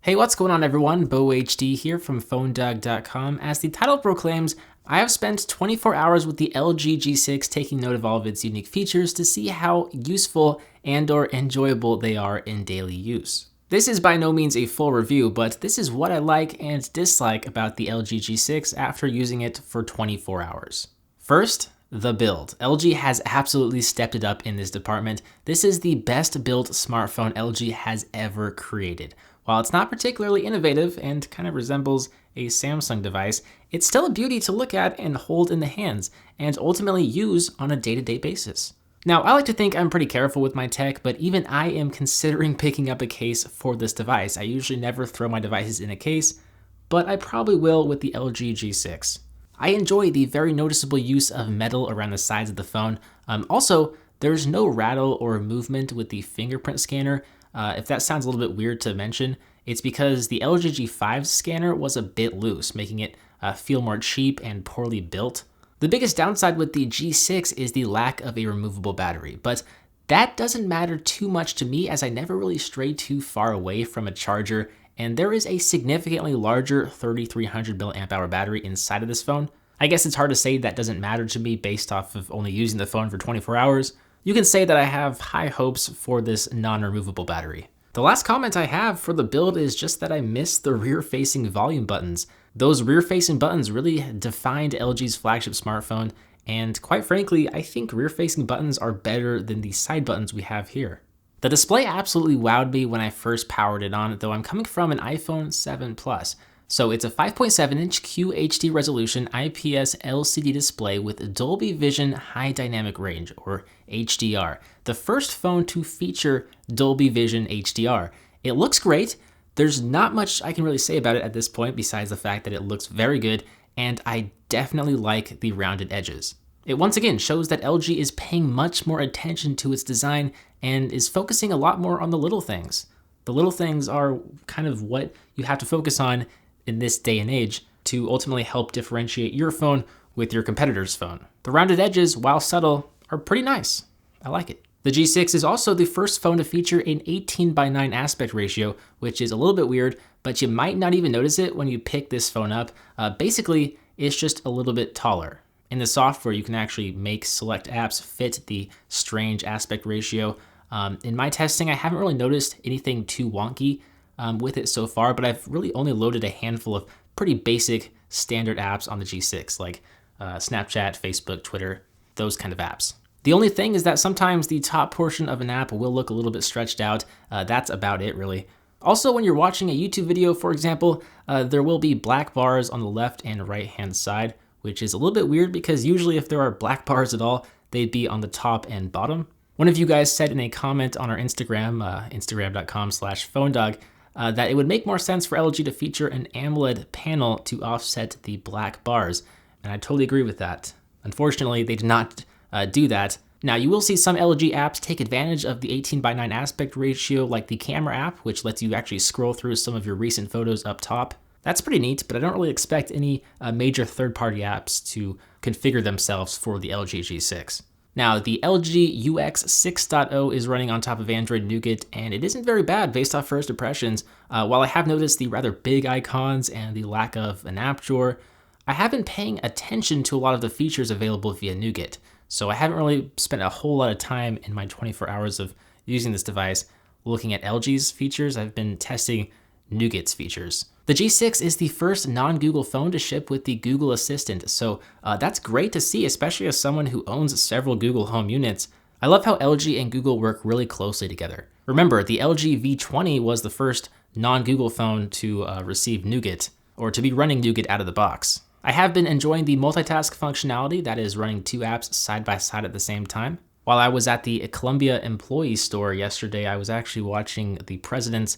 Hey, what's going on everyone? BoHD here from PhoneDog.com. As the title proclaims, I have spent 24 hours with the LG G6 taking note of all of its unique features to see how useful and or enjoyable they are in daily use. This is by no means a full review, but this is what I like and dislike about the LG G6 after using it for 24 hours. First, the build. LG has absolutely stepped it up in this department. This is the best built smartphone LG has ever created. While it's not particularly innovative and kind of resembles a Samsung device, it's still a beauty to look at and hold in the hands and ultimately use on a day-to-day basis. Now, I like to think I'm pretty careful with my tech, but even I am considering picking up a case for this device. I usually never throw my devices in a case, but I probably will with the LG G6. I enjoy the very noticeable use of metal around the sides of the phone. Also, there's no rattle or movement with the fingerprint scanner. If that sounds a little bit weird to mention, it's because the LG G5 scanner was a bit loose, making it feel more cheap and poorly built. The biggest downside with the G6 is the lack of a removable battery, but that doesn't matter too much to me as I never really strayed too far away from a charger, and there is a significantly larger 3300 mAh battery inside of this phone. I guess it's hard to say that doesn't matter to me based off of only using the phone for 24 hours. You can say that I have high hopes for this non-removable battery. The last comment I have for the build is just that I miss the rear-facing volume buttons. Those rear-facing buttons really defined LG's flagship smartphone, and quite frankly, I think rear-facing buttons are better than the side buttons we have here. The display absolutely wowed me when I first powered it on, though I'm coming from an iPhone 7 Plus. So it's a 5.7-inch QHD resolution IPS LCD display with Dolby Vision High Dynamic Range, or HDR. The first phone to feature Dolby Vision HDR. It looks great. There's not much I can really say about it at this point besides the fact that it looks very good, and I definitely like the rounded edges. It once again shows that LG is paying much more attention to its design and is focusing a lot more on the little things. The little things are kind of what you have to focus on in this day and age to ultimately help differentiate your phone with your competitor's phone. The rounded edges, while subtle, are pretty nice. I like it. The G6 is also the first phone to feature an 18:9 aspect ratio, which is a little bit weird, but you might not even notice it when you pick this phone up. Basically, it's just a little bit taller. In the software, you can actually make select apps fit the strange aspect ratio. In my testing, I haven't really noticed anything too wonky with it so far, but I've really only loaded a handful of pretty basic standard apps on the G6, like Snapchat, Facebook, Twitter, those kind of apps. The only thing is that sometimes the top portion of an app will look a little bit stretched out. That's about it, really. Also, when you're watching a YouTube video, for example, there will be black bars on the left and right hand side, which is a little bit weird because usually if there are black bars at all, they'd be on the top and bottom. One of you guys said in a comment on our Instagram, instagram.com/phonedog, that it would make more sense for LG to feature an AMOLED panel to offset the black bars, and I totally agree with that. Unfortunately, they did not do that. Now, you will see some LG apps take advantage of the 18:9 aspect ratio, like the camera app, which lets you actually scroll through some of your recent photos up top. That's pretty neat, but I don't really expect any major third-party apps to configure themselves for the LG G6. Now, the LG UX 6.0 is running on top of Android Nougat, and it isn't very bad based off first impressions. While I have noticed the rather big icons and the lack of an app drawer, I have been paying attention to a lot of the features available via Nougat. So I haven't really spent a whole lot of time in my 24 hours of using this device looking at LG's features. I've been testing Nougat's features. The G6 is the first non-Google phone to ship with the Google Assistant, so that's great to see, especially as someone who owns several Google Home units. I love how LG and Google work really closely together. Remember, the LG V20 was the first non-Google phone to receive Nougat, or to be running Nougat out of the box. I have been enjoying the multitask functionality that is running two apps side by side at the same time. While I was at the Columbia employee store yesterday, I was actually watching the president's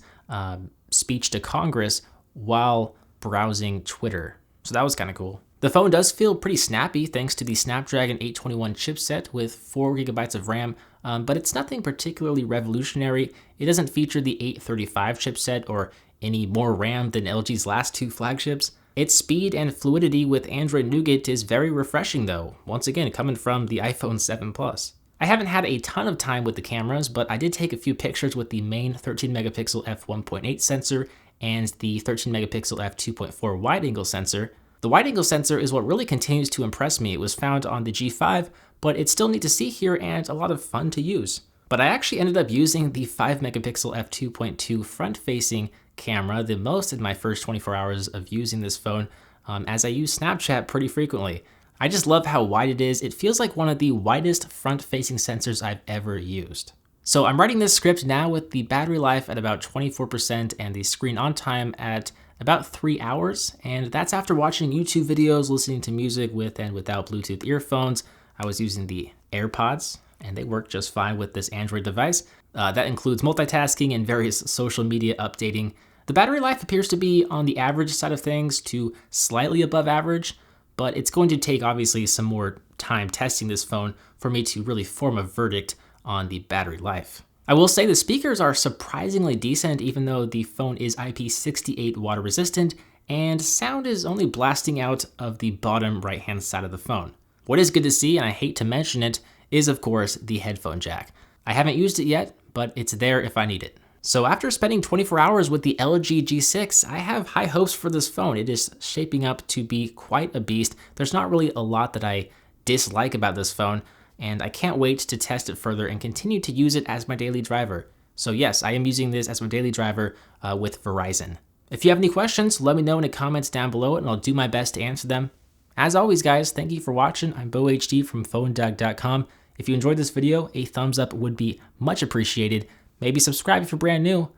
speech to Congress while browsing Twitter. So that was kind of cool. The phone does feel pretty snappy thanks to the Snapdragon 821 chipset with 4 GB of RAM, but it's nothing particularly revolutionary. It doesn't feature the 835 chipset or any more RAM than LG's last two flagships. Its speed and fluidity with Android Nougat is very refreshing though, once again coming from the iPhone 7 Plus. I haven't had a ton of time with the cameras, but I did take a few pictures with the main 13 megapixel f1.8 sensor and the 13 megapixel f2.4 wide angle sensor. The wide angle sensor is what really continues to impress me. It was found on the G5, but it's still neat to see here and a lot of fun to use. But I actually ended up using the 5 megapixel f2.2 front facing camera the most in my first 24 hours of using this phone, as I use Snapchat pretty frequently. I just love how wide it is. It feels like one of the widest front facing sensors I've ever used. So I'm writing this script now with the battery life at about 24% and the screen on time at about 3 hours. And that's after watching YouTube videos, listening to music with and without Bluetooth earphones. I was using the AirPods and they work just fine with this Android device. That includes multitasking and various social media updating. The battery life appears to be on the average side of things to slightly above average, but it's going to take obviously some more time testing this phone for me to really form a verdict on the battery life. I will say the speakers are surprisingly decent, even though the phone is IP68 water resistant and sound is only blasting out of the bottom right hand side of the phone. What is good to see, and I hate to mention it, is of course the headphone jack. I haven't used it yet, but it's there if I need it. So after spending 24 hours with the LG G6, I have high hopes for this phone. It is shaping up to be quite a beast. There's not really a lot that I dislike about this phone, and I can't wait to test it further and continue to use it as my daily driver. So yes, I am using this as my daily driver with Verizon. If you have any questions, let me know in the comments down below and I'll do my best to answer them. As always guys, thank you for watching. I'm BoHD from PhoneDog.com. If you enjoyed this video, a thumbs up would be much appreciated. Maybe subscribe if you're brand new.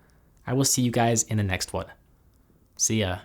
I will see you guys in the next one. See ya.